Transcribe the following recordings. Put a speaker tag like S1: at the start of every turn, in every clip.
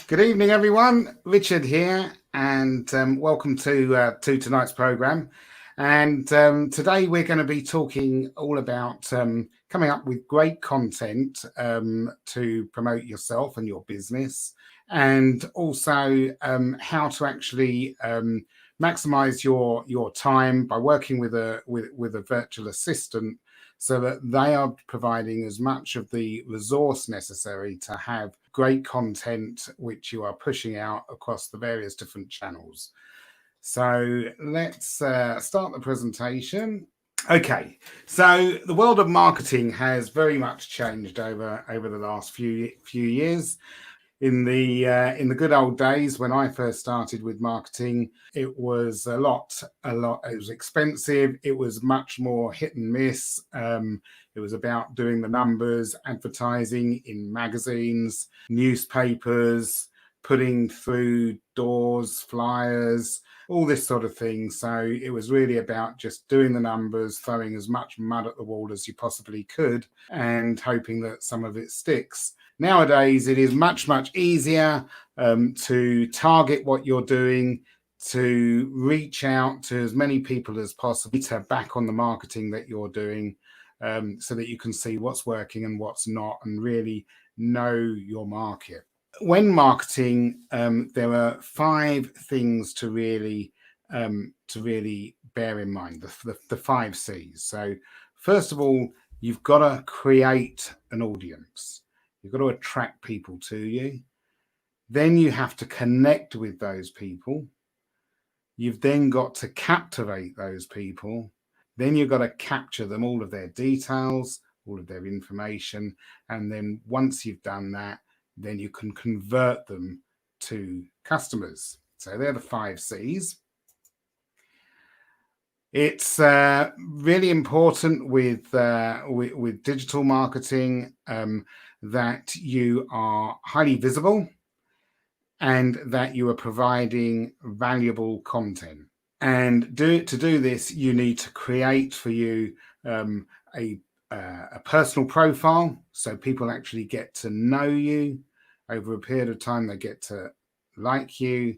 S1: Good evening, everyone. Richard here, and welcome to tonight's program. And today we're going to be talking all about coming up with great content to promote yourself and your business, and also how to actually maximize your time by working with a virtual assistant, so that they are providing as much of the resource necessary to have great content which you are pushing out across the various different channels. So let's start the presentation. Okay, so the world of marketing has very much changed over the last few years. In the good old days when I first started with marketing, it was a lot. It was expensive. It was much more hit and miss. It was about doing the numbers, advertising in magazines, newspapers, putting through doors, flyers, all this sort of thing. So it was really about just doing the numbers, throwing as much mud at the wall as you possibly could, and hoping that some of it sticks. Nowadays, it is much easier to target what you're doing, to reach out to as many people as possible, to back on the marketing that you're doing, so that you can see what's working and what's not, and really know your market. When marketing, there are 5 things to really bear in mind, the 5 C's. So first of all, you've got to create an audience. You've got to attract people to you. Then you have to connect with those people. You've then got to captivate those people. Then you've got to capture them, all of their details, all of their information. And then once you've done that, then you can convert them to customers. So they're the 5 C's. It's really important with digital marketing that you are highly visible and that you are providing valuable content. And to do this, you need to create for you a personal profile, so people actually get to know you over a period of time. They get to like you,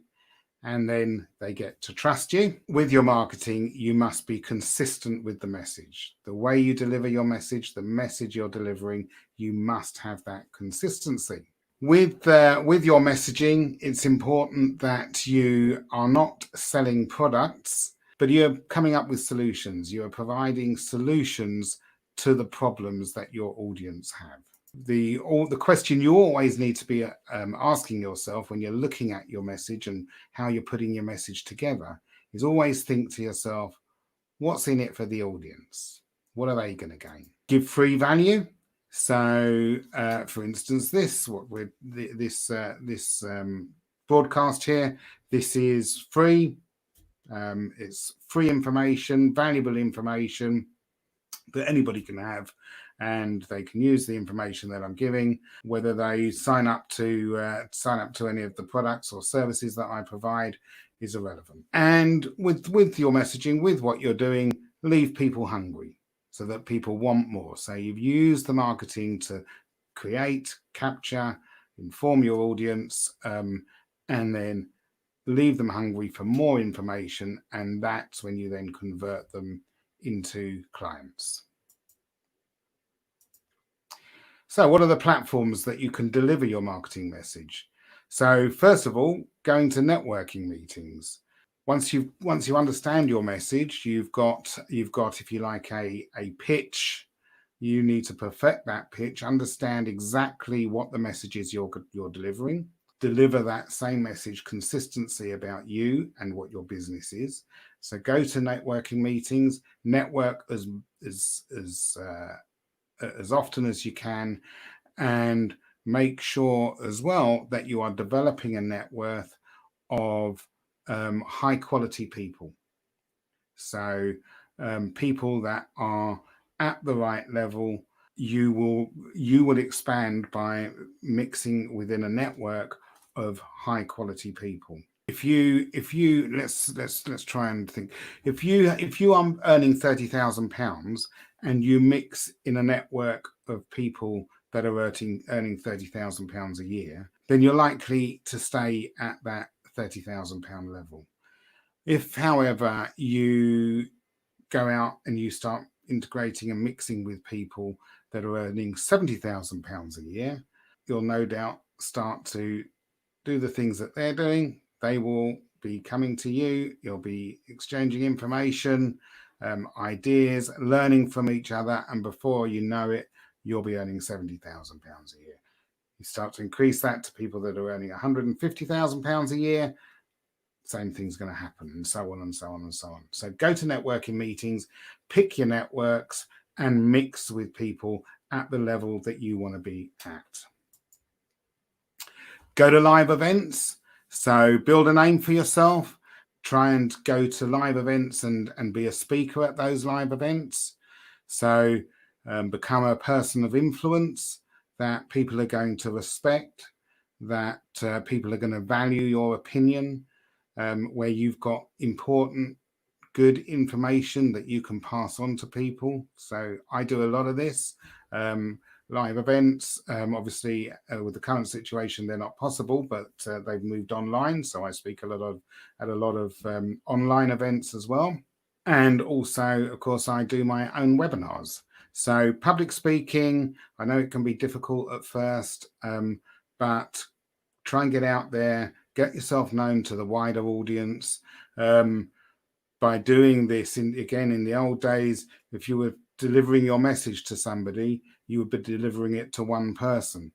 S1: and then they get to trust you. With your marketing, you must be consistent with the message. The way you deliver your message, the message you're delivering, you must have that consistency. With your messaging, it's important that you are not selling products, but you're coming up with solutions. You are providing solutions to the problems that your audience have. The question you always need to be asking yourself when you're looking at your message and how you're putting your message together is always think to yourself, what's in it for the audience? What are they going to gain? Give free value. So, for instance, this broadcast here, this is free. It's free information, valuable information that anybody can have, and they can use the information that I'm giving. Whether they sign up to any of the products or services that I provide is irrelevant. And with your messaging, with what you're doing, leave people hungry so that people want more. So you've used the marketing to create, capture, inform your audience, and then leave them hungry for more information, and that's when you then convert them into clients. So what are the platforms that you can deliver your marketing message? So first of all, going to networking meetings. Once you understand your message, you've got, if you like, a pitch. You need to perfect that pitch, understand exactly what the message is you're delivering, deliver that same message, consistency about you and what your business is. So go to networking meetings, network as often as you can, and make sure as well that you are developing a network of high quality people. So people that are at the right level. You will expand by mixing within a network of high quality people. If you let's try and think. If you are earning £30,000 and you mix in a network of people that are earning £30,000 a year, then you're likely to stay at that £30,000 level. If, however, you go out and you start integrating and mixing with people that are earning £70,000 a year, you'll no doubt start to do the things that they're doing. They will be coming to you. You'll be exchanging information, ideas, learning from each other. And before you know it, you'll be earning £70,000 a year. You start to increase that to people that are earning £150,000 a year. Same thing's going to happen, and so on and so on and so on. So go to networking meetings, pick your networks, and mix with people at the level that you want to be at. Go to live events. So build a name for yourself. Try and go to live events and be a speaker at those live events. So become a person of influence that people are going to respect, that people are going to value your opinion, where you've got important, good information that you can pass on to people. So I do a lot of this. Live events, obviously, with the current situation, they're not possible, but they've moved online. So I speak at a lot of online events as well. And also, of course, I do my own webinars. So public speaking, I know it can be difficult at first, but try and get out there, get yourself known to the wider audience. By doing this, in the old days, if you were delivering your message to somebody, you would be delivering it to one person.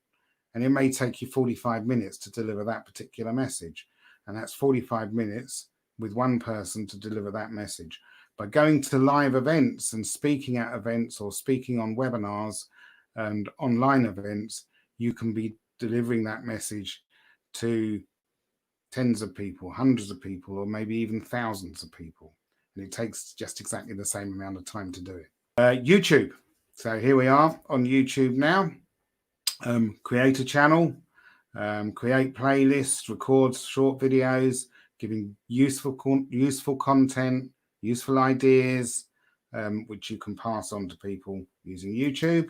S1: And it may take you 45 minutes to deliver that particular message. And that's 45 minutes with one person to deliver that message. By going to live events and speaking at events or speaking on webinars and online events, you can be delivering that message to tens of people, hundreds of people, or maybe even thousands of people. And it takes just exactly the same amount of time to do it. YouTube. So here we are on YouTube now. Create a channel, create playlists, record short videos, giving useful content, useful ideas, which you can pass on to people using YouTube.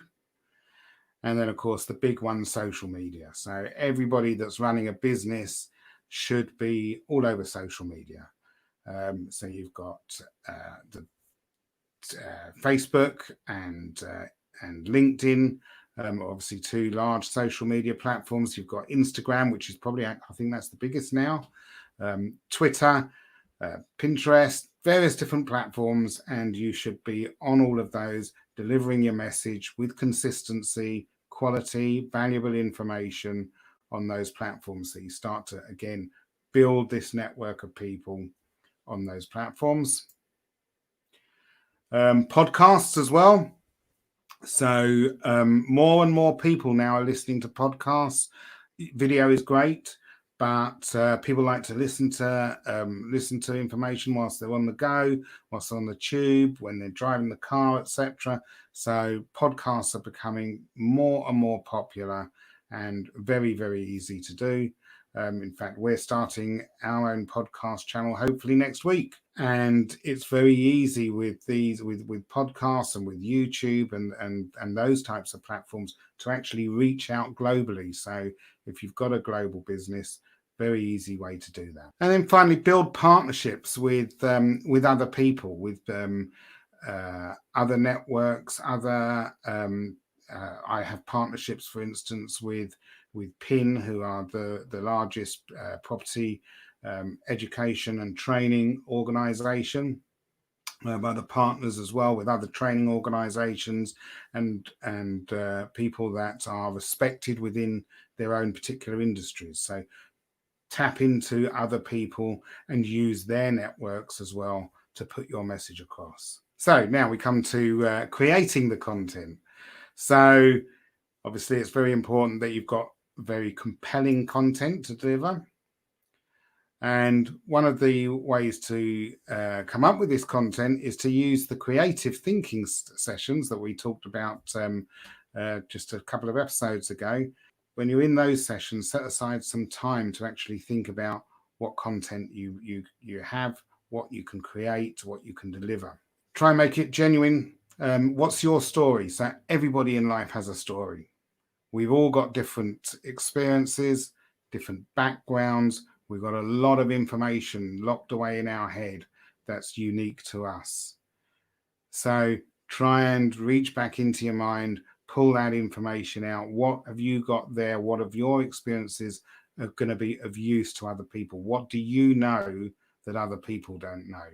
S1: And then, of course, the big one, social media. So everybody that's running a business should be all over social media. So you've got the Facebook and LinkedIn, obviously two large social media platforms. You've got Instagram, which is probably, I think that's the biggest now, Twitter, Pinterest, various different platforms, and you should be on all of those, delivering your message with consistency, quality, valuable information on those platforms. So you start to, again, build this network of people on those platforms. Podcasts as well. So more and more people now are listening to podcasts. Video is great, but people like to listen to information whilst they're on the go, whilst they're on the tube, when they're driving the car, etc. So podcasts are becoming more and more popular and very, very easy to do. In fact, we're starting our own podcast channel hopefully next week. And it's very easy with these, with podcasts and with YouTube and those types of platforms to actually reach out globally. So if you've got a global business, very easy way to do that. And then finally, build partnerships with other people, with other networks, other. I have partnerships, for instance, with PIN, who are the largest property education and training organization. Other partners as well with other training organizations and people that are respected within their own particular industries. So tap into other people and use their networks as well to put your message across. So now we come to creating the content. So obviously it's very important that you've got very compelling content to deliver. And one of the ways to come up with this content is to use the creative thinking sessions that we talked about just a couple of episodes ago. When you're in those sessions, set aside some time to actually think about what content you have, what you can create, what you can deliver. Try and make it genuine. What's your story? So everybody in life has a story. We've all got different experiences, different backgrounds. We've got a lot of information locked away in our head that's unique to us. So try and reach back into your mind, pull that information out. What have you got there? What of your experiences are going to be of use to other people? What do you know that other people don't know?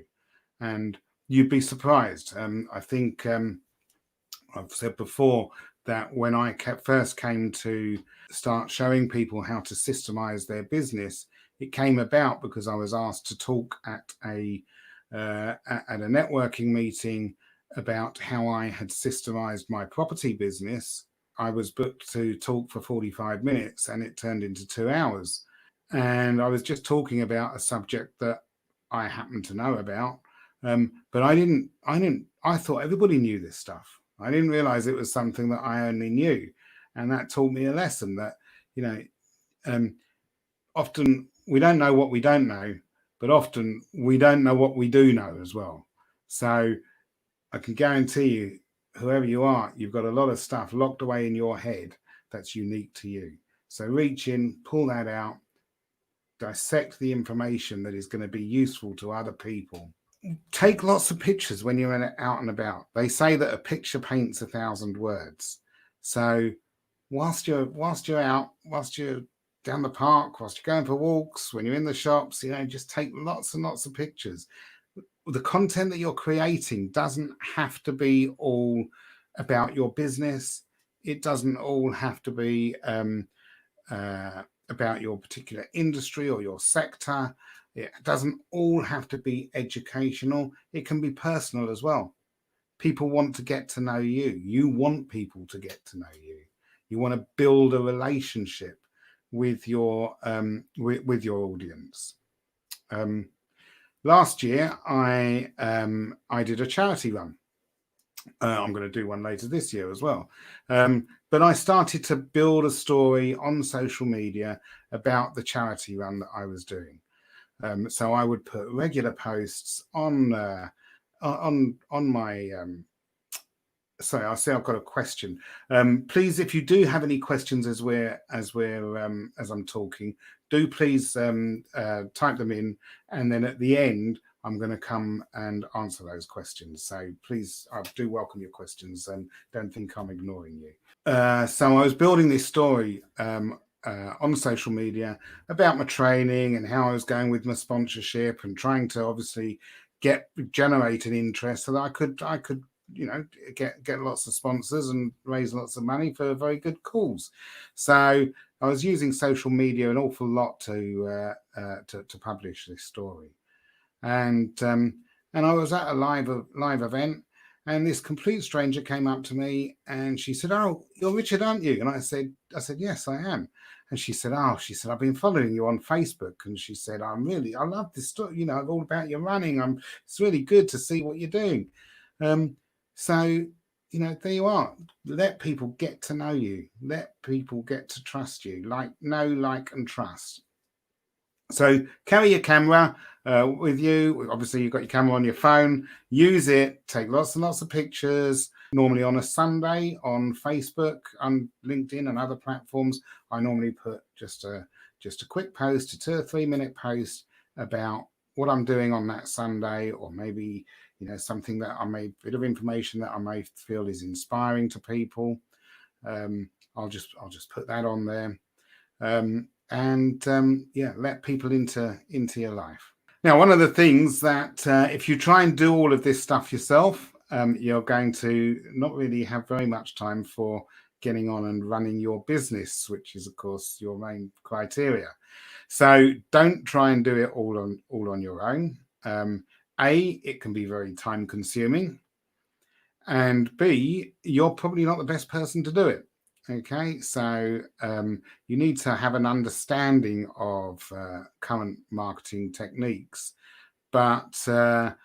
S1: And you'd be surprised. I think I've said before that when I first came to start showing people how to systemize their business, it came about because I was asked to talk at a networking meeting about how I had systemized my property business. I was booked to talk for 45 minutes and it turned into 2 hours. And I was just talking about a subject that I happen to know about. But I thought everybody knew this stuff. I didn't realize it was something that I only knew. And that taught me a lesson that, often we don't know what we don't know, but often we don't know what we do know as well. So I can guarantee you, whoever you are, you've got a lot of stuff locked away in your head that's unique to you. So reach in, pull that out, dissect the information that is going to be useful to other people. Take lots of pictures when you're out and about. They say that a picture paints 1,000 words. So whilst you're out, whilst you're down the park, whilst you're going for walks, when you're in the shops, just take lots and lots of pictures. The content that you're creating doesn't have to be all about your business. It doesn't all have to be about your particular industry or your sector. It doesn't all have to be educational. It can be personal as well. People want to get to know you. You want people to get to know you. You want to build a relationship with your audience. Last year, I did a charity run. I'm going to do one later this year as well. But I started to build a story on social media about the charity run that I was doing. So I would put regular posts on my. Sorry, I see I've got a question. Please, if you do have any questions as I'm talking, do please type them in, and then at the end I'm going to come and answer those questions. So please, I do welcome your questions, and don't think I'm ignoring you. So I was building this story on social media about my training and how I was going with my sponsorship and trying to obviously generate an interest so that I could get lots of sponsors and raise lots of money for very good cause. So I was using social media an awful lot to publish this story, and I was at a live event. And this complete stranger came up to me and she said, "Oh, you're Richard, aren't you?" And I said, "Yes, I am." And she said, "I've been following you on Facebook." And she said, I love this story, all about your running. It's really good to see what you're doing. So, there you are. Let people get to know you. Let people get to trust you. Know, like, and trust. So carry your camera with you. Obviously, you've got your camera on your phone. Use it. Take lots and lots of pictures. Normally on a Sunday on Facebook, on LinkedIn and other platforms, I normally put just a quick post, a 2 or 3 minute post about what I'm doing on that Sunday, or maybe something that bit of information that I may feel is inspiring to people. I'll just put that on there. Let people into your life. Now, one of the things that if you try and do all of this stuff yourself, you're going to not really have very much time for getting on and running your business, which is, of course, your main criteria. So don't try and do it all on your own. It can be very time consuming, and B, you're probably not the best person to do it. Okay, so you need to have an understanding of current marketing techniques, but there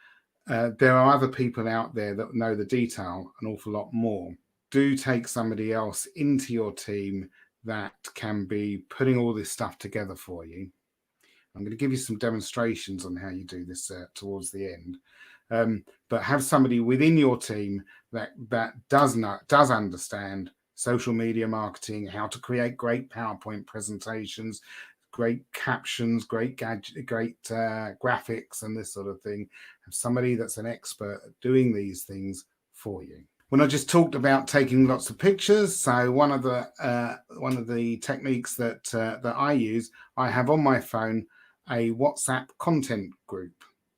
S1: are other people out there that know the detail an awful lot more. Do take somebody else into your team that can be putting all this stuff together for you. I'm going to give you some demonstrations on how you do this towards the end. But have somebody within your team that does understand social media marketing, how to create great PowerPoint presentations, great captions, great graphics, and this sort of thing. Have somebody that's an expert at doing these things for you. When I just talked about taking lots of pictures, so one of the techniques that I use, I have on my phone a WhatsApp content group.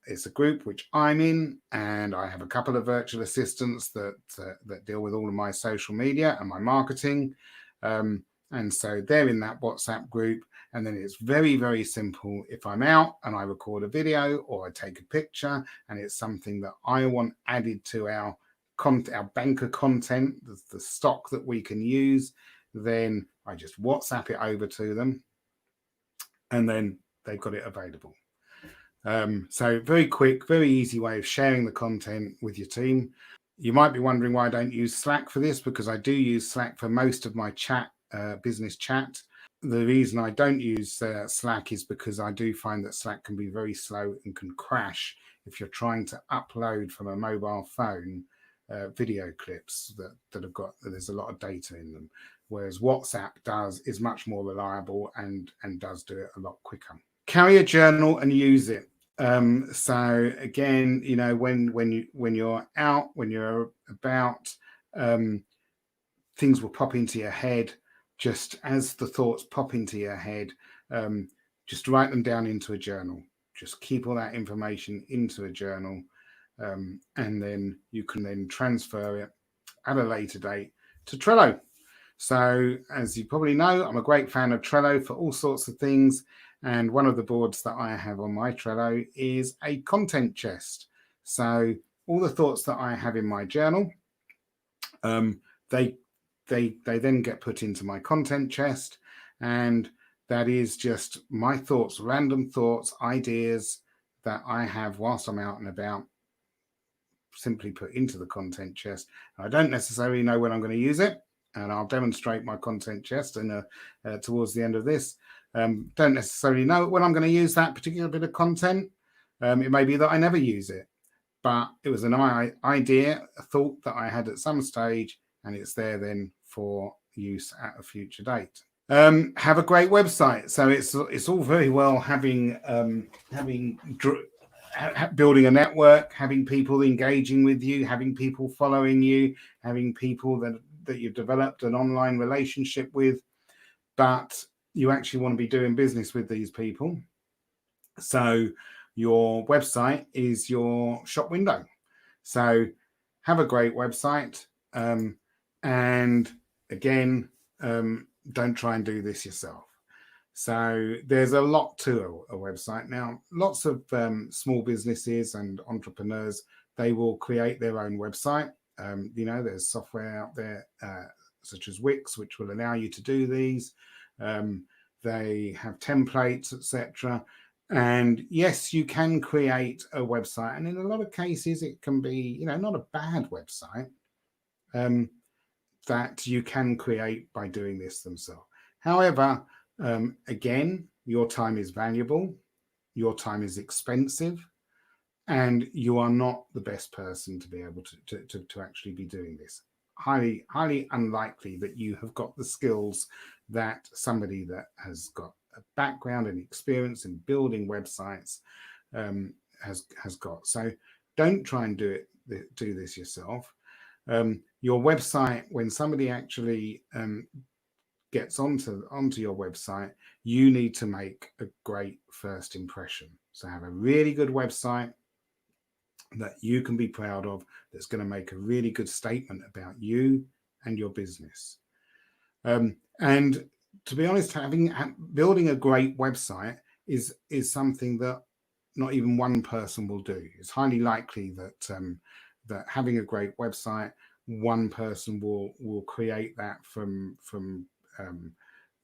S1: It's a group which I'm in, and I have a couple of virtual assistants that deal with all of my social media and my marketing. And so they're in that WhatsApp group. And then it's very, very simple. If I'm out and I record a video or I take a picture and it's something that I want added to our banker content, the stock that we can use, then I just WhatsApp it over to them and then they've got it available. So very quick, very easy way of sharing the content with your team. You might be wondering why I don't use Slack for this, because I do use Slack for most of my business chat. The reason I don't use Slack is because I do find that Slack can be very slow and can crash if you're trying to upload from a mobile phone video clips there's a lot of data in them, whereas WhatsApp is much more reliable and does do it a lot quicker. Carry a journal and use it. So again, when you're out, when you're about, things will pop into your head. Just as the thoughts pop into your head, just write them down into a journal. Just keep all that information into a journal, and then you can then transfer it at a later date to Trello. So as you probably know, I'm a great fan of Trello for all sorts of things. And one of the boards that I have on my Trello is a content chest. So all the thoughts that I have in my journal, they then get put into my content chest, and that is just my thoughts, random thoughts, ideas that I have whilst I'm out and about, simply put into the content chest. I don't necessarily know when I'm going to use it, and I'll demonstrate my content chest towards the end of this. Don't necessarily know when I'm going to use that particular bit of content. It may be that I never use it, but it was an idea, a thought that I had at some stage, and it's there then for use at a future date. Have a great website. So it's all very well having building a network, having people engaging with you, having people following you, having people that you've developed an online relationship with, but you actually want to be doing business with these people. So your website is your shop window. So have a great website, and again, don't try and do this yourself. So there's a lot to a website. Now, lots of small businesses and entrepreneurs, they will create their own website. There's software out there such as Wix, which will allow you to do these. They have templates, etc. And yes, you can create a website, and in a lot of cases, it can be, not a bad website that you can create by doing this themselves. However, again, your time is valuable, your time is expensive, and you are not the best person to be able to actually be doing this. Highly, highly unlikely that you have got the skills that somebody that has got a background and experience in building websites has got. So don't try and do this yourself. Your website, when somebody actually gets onto your website, you need to make a great first impression. So have a really good website that you can be proud of, that's going to make a really good statement about you and your business. And to be honest, building a great website is something that not even one person will do. It's highly likely that having a great website, one person will create that from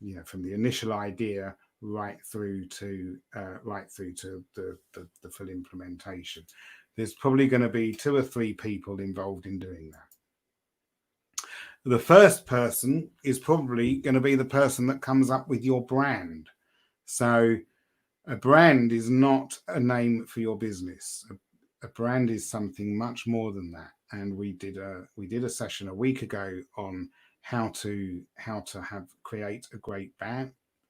S1: the initial idea right through to the full implementation. There's probably going to be 2 or 3 people involved in doing that. The first person is probably going to be the person that comes up with your brand. So a brand is not a name for your business. A brand is something much more than that. And we did a session a week ago on how to create a great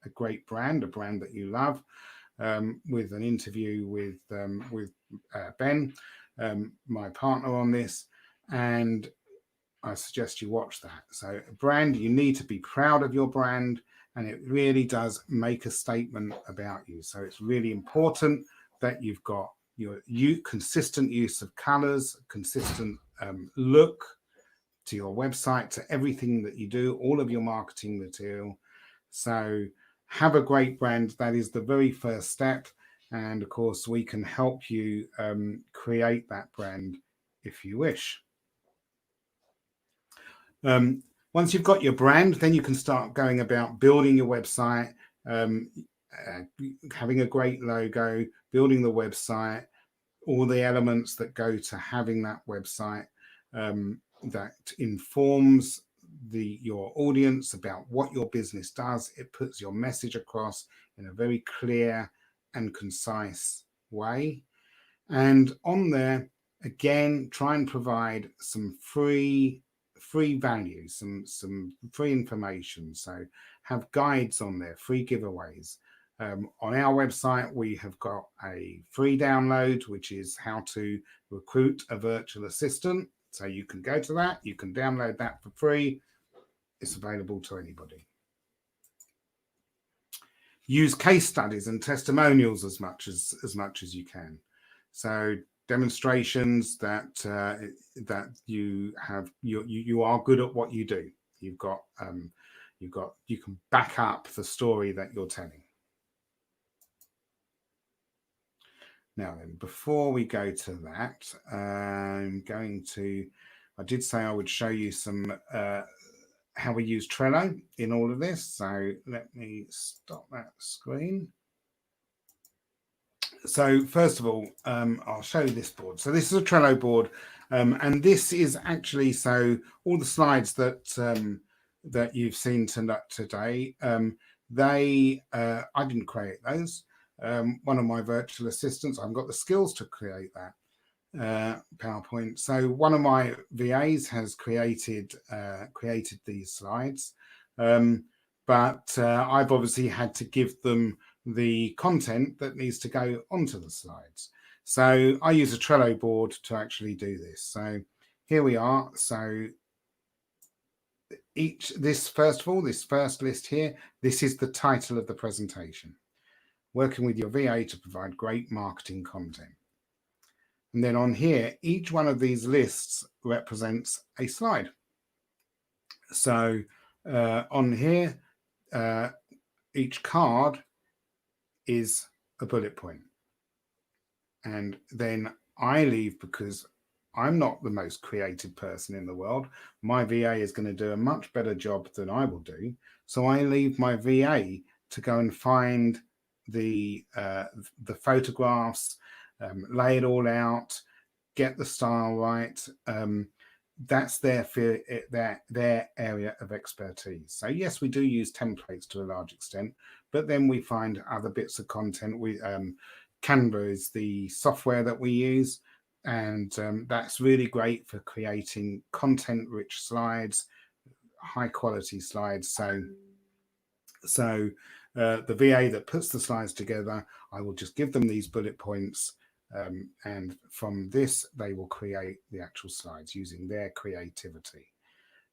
S1: a great brand, a brand that you love, with an interview with Ben, my partner on this, and I suggest you watch that. So a brand, you need to be proud of your brand, and it really does make a statement about you. So it's really important that you've got your consistent use of colors, consistent look to your website, to everything that you do, all of your marketing material. So have a great brand. That is the very first step. And of course, we can help you create that brand if you wish. Once you've got your brand, then you can start going about building your website, having a great logo, building the website, all the elements that go to having that website, that informs your audience about what your business does. It puts your message across in a very clear and concise way. And on there, again, try and provide some free value, some free information. So have guides on there, free giveaways. On our website, we have got a free download, which is how to recruit a virtual assistant. So you can go to that, you can download that for free. It's available to anybody. Use case studies and testimonials as much as you can. So demonstrations that that you are good at what you do. You can back up the story that you're telling. Now then, before we go to that, I did say I would show you some how we use Trello in all of this. So let me stop that screen. So first of all, I'll show you this board. So this is a Trello board, and this is actually, so all the slides that that you've seen today, I didn't create those. One of my virtual assistants, I've got the skills to create that PowerPoint. So one of my VAs has created these slides, but I've obviously had to give them the content that needs to go onto the slides. So I use a Trello board to actually do this. So here we are. So this first list here, this is the title of the presentation. Working with your VA to provide great marketing content. And then on here, each one of these lists represents a slide. So on here, each card is a bullet point. And then I leave, because I'm not the most creative person in the world. My VA is going to do a much better job than I will do. So I leave my VA to go and find the photographs, lay it all out, get the style right. That's their area of expertise. So yes, we do use templates to a large extent, but then we find other bits of content. Canva is the software that we use, and that's really great for creating content-rich slides, high-quality slides. So the VA that puts the slides together, I will just give them these bullet points, and from this, they will create the actual slides using their creativity.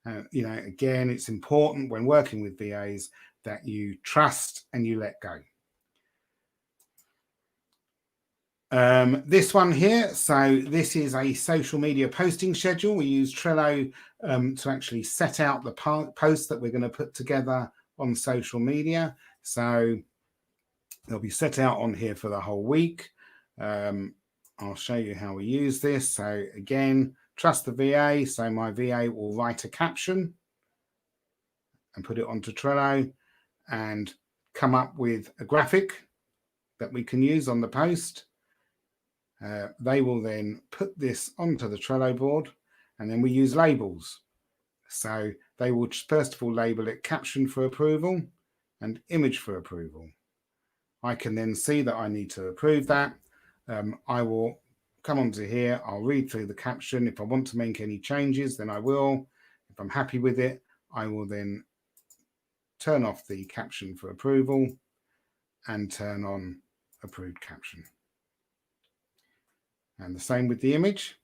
S1: Again, it's important when working with VAs that you trust and you let go. This one here, so this is a social media posting schedule. We use Trello to actually set out the posts that we're going to put together on social media. So they'll be set out on here for the whole week. I'll show you how we use this. So again, trust the VA. So my VA will write a caption and put it onto Trello and come up with a graphic that we can use on the post. They will then put this onto the Trello board, and then we use labels. So they will first of all label it caption for approval and image for approval. I can then see that I need to approve that. I will come onto here, I'll read through the caption. If I want to make any changes, then I will. If I'm happy with it, I will then turn off the caption for approval, and turn on approved caption. And the same with the image.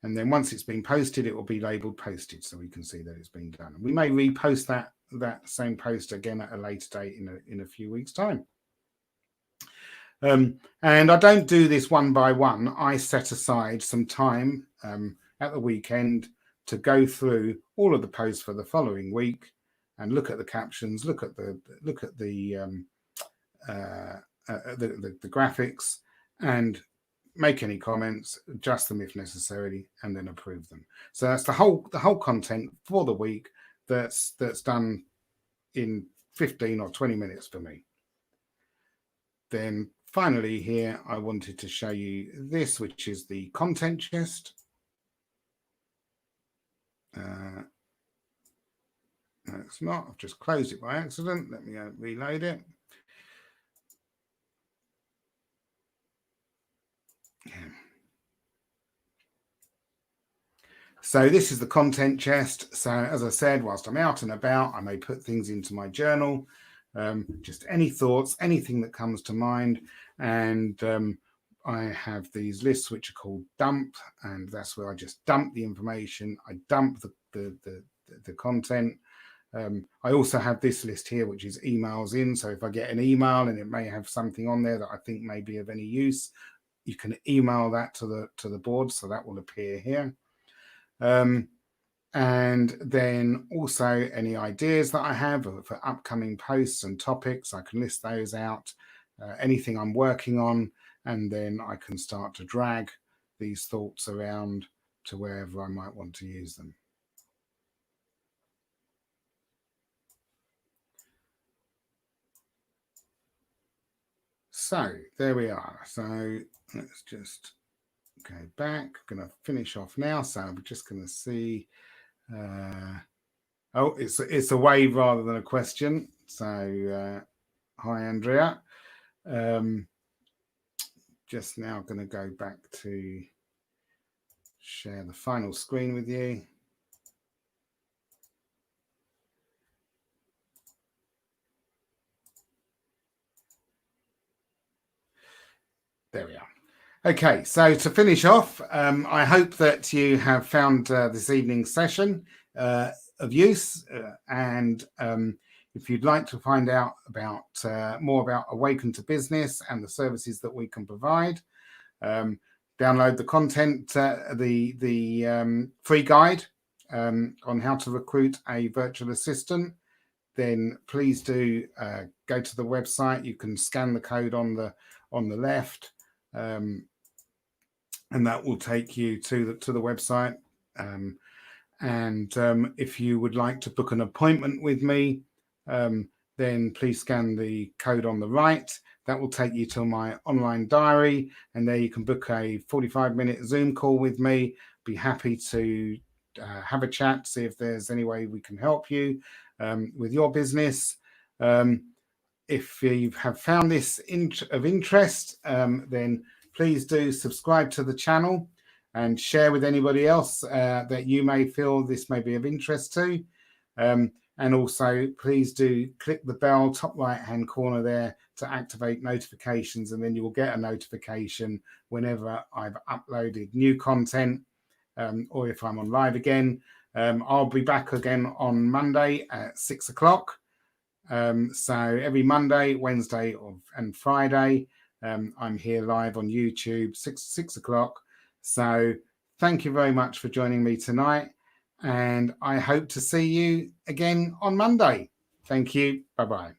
S1: And then once it's been posted, it will be labeled posted, so we can see that it's been done. We may repost that same post again at a later date in a few weeks' time. And I don't do this one by one. I set aside some time at the weekend to go through all of the posts for the following week and look at the captions, look at the graphics, and make any comments, adjust them if necessary, and then approve them. So that's the whole content for the week that's done in 15 or 20 minutes for me. Then finally here, I wanted to show you this, which is the content chest. No, it's not. I've just closed it by accident. Let me reload it. Yeah. So this is the content chest. So as I said, whilst I'm out and about, I may put things into my journal, just any thoughts, anything that comes to mind. And I have these lists which are called dump, and that's where I just dump the information. I dump the content. I also have this list here, which is emails in. So if I get an email and it may have something on there that I think may be of any use, you can email that to the board. So that will appear here. And then also any ideas that I have for upcoming posts and topics, I can list those out, anything I'm working on, and then I can start to drag these thoughts around to wherever I might want to use them. So there we are. So let's just go back. I'm going to finish off now. So I'm just going to see. Oh, it's a wave rather than a question. So hi, Andrea. Just now going to go back to share the final screen with you. There we are. Okay, so to finish off, I hope that you have found this evening's session of use, and if you'd like to find out about more about Awaken to Business and the services that we can provide, download the content, the free guide on how to recruit a virtual assistant. Then please do go to the website. You can scan the code on the left. And that will take you to the website. And if you would like to book an appointment with me, then please scan the code on the right. That will take you to my online diary, and there you can book a 45-minute Zoom call with me. Be happy to have a chat, see if there's any way we can help you with your business. If you have found this of interest, then please do subscribe to the channel and share with anybody else that you may feel this may be of interest to. And also, please do click the bell top right-hand corner there to activate notifications, and then you will get a notification whenever I've uploaded new content, or if I'm on live again. I'll be back again on Monday at 6 o'clock. So every Monday, Wednesday, and Friday, I'm here live on YouTube, 6 o'clock. So thank you very much for joining me tonight, and I hope to see you again on Monday. Thank you. Bye-bye.